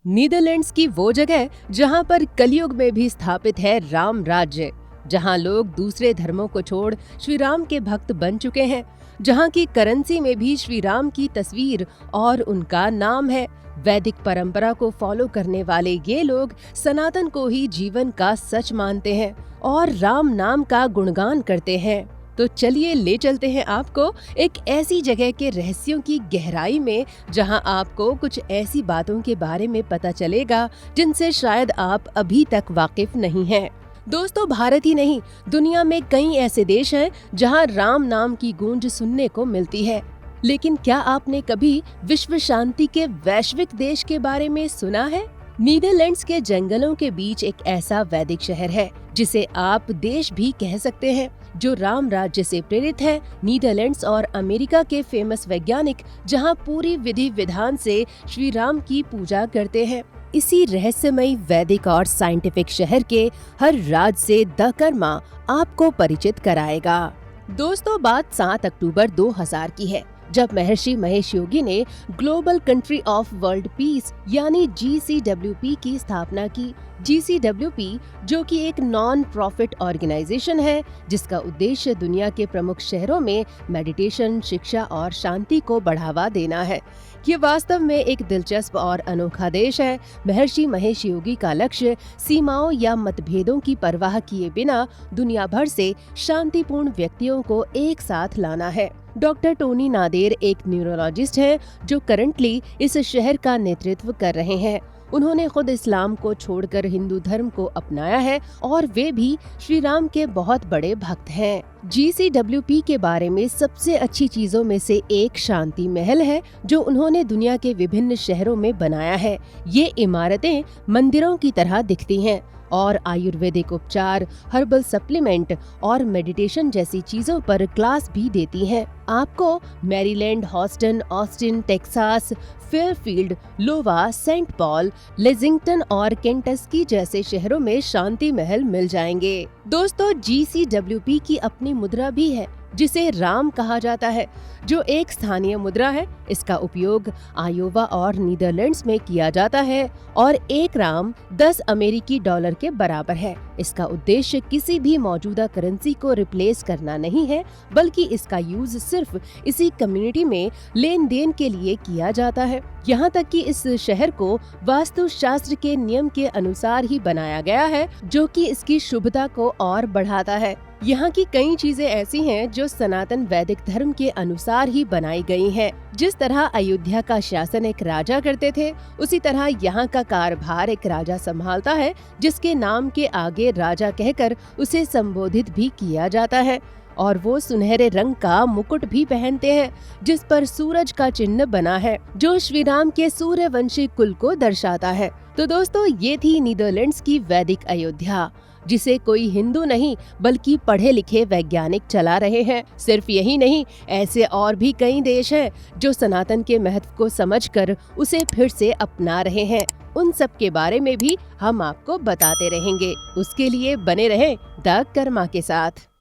Netherlands की वो जगह जहां पर कलयुग में भी स्थापित है राम राज्य, जहां लोग दूसरे धर्मों को छोड़ श्री राम के भक्त बन चुके हैं, जहां की करेंसी में भी श्री राम की तस्वीर और उनका नाम है। वैदिक परंपरा को फॉलो करने वाले ये लोग सनातन को ही जीवन का सच मानते हैं और राम नाम का गुणगान करते हैं। तो चलिए ले चलते हैं आपको एक ऐसी जगह के रहस्यों की गहराई में, जहां आपको कुछ ऐसी बातों के बारे में पता चलेगा जिनसे शायद आप अभी तक वाकिफ नहीं हैं। दोस्तों, भारत ही नहीं, दुनिया में कई ऐसे देश हैं जहां राम नाम की गूंज सुनने को मिलती है। लेकिन क्या आपने कभी विश्व शांति के वैश्विक देश के बारे में सुना है? नीदरलैंड्स के जंगलों के बीच एक ऐसा वैदिक शहर है जिसे आप देश भी कह सकते हैं, जो राम राज्य से प्रेरित है। नीदरलैंड्स और अमेरिका के फेमस वैज्ञानिक जहां पूरी विधि विधान से श्री राम की पूजा करते हैं। इसी रहस्यमयी वैदिक और साइंटिफिक शहर के हर राज से द कर्मा आपको परिचित कराएगा। दोस्तों, बात 7 अक्टूबर 2000 की है, जब महर्षि महेश योगी ने global country of world peace यानी GCWP की स्थापना की। GCWP जो कि एक नॉन प्रॉफिट ऑर्गेनाइजेशन है, जिसका उद्देश्य दुनिया के प्रमुख शहरों में मेडिटेशन, शिक्षा और शांति को बढ़ावा देना है। ये वास्तव में एक दिलचस्प और अनोखा देश है। महर्षि महेश योगी का लक्ष्य सीमाओं या मतभेदों की परवाह किए बिना दुनिया भर से शांतिपूर्ण व्यक्तियों को एक साथ लाना है। डॉक्टर टोनी नादेर एक न्यूरोलॉजिस्ट हैं जो करंटली इस शहर का नेतृत्व कर रहे हैं। उन्होंने खुद इस्लाम को छोड़कर हिंदू धर्म को अपनाया है और वे भी श्री राम के बहुत बड़े भक्त हैं। GCWP के बारे में सबसे अच्छी चीजों में से एक शांति महल है, जो उन्होंने दुनिया के विभिन्न शहरों में बनाया है। ये इमारतें मंदिरों की तरह दिखती हैं और आयुर्वेदिक उपचार, हर्बल सप्लीमेंट और मेडिटेशन जैसी चीजों पर क्लास भी देती हैं। आपको Maryland, Houston, Austin, Texas, Fairfield, Iowa, Saint Paul, Lexington और केंटस्की जैसे शहरों में शांति महल मिल जाएंगे। दोस्तों, GCWP की अपनी मुद्रा भी है जिसे राम कहा जाता है, जो एक स्थानीय मुद्रा है। इसका उपयोग आयोवा और नीदरलैंड्स में किया जाता है और एक राम 10 अमेरिकी डॉलर के बराबर है। इसका उद्देश्य किसी भी मौजूदा करेंसी को रिप्लेस करना नहीं है, बल्कि इसका यूज सिर्फ इसी कम्युनिटी में लेन देन के लिए किया जाता है। यहाँ तक कि इस शहर को वास्तुशास्त्र के नियम के अनुसार ही बनाया गया है, जो कि इसकी शुभता को और बढ़ाता है। यहाँ की कई चीजें ऐसी हैं जो सनातन वैदिक धर्म के अनुसार ही बनाई गई हैं। जिस तरह अयोध्या का शासन एक राजा करते थे, उसी तरह यहाँ का कारभार एक राजा संभालता है, जिसके नाम के आगे राजा कहकर उसे संबोधित भी किया जाता है। और वो सुनहरे रंग का मुकुट भी पहनते हैं, जिस पर सूरज का चिन्ह बना है, जो श्री राम के सूर्यवंशी कुल को दर्शाता है। तो दोस्तों, ये थी नीदरलैंड्स की वैदिक अयोध्या, जिसे कोई हिंदू नहीं बल्कि पढ़े लिखे वैज्ञानिक चला रहे हैं। सिर्फ यही नहीं, ऐसे और भी कई देश हैं जो सनातन के महत्व को समझकर उसे फिर से अपना रहे हैं। उन सब के बारे में भी हम आपको बताते रहेंगे। उसके लिए बने रहें द कर्मा के साथ।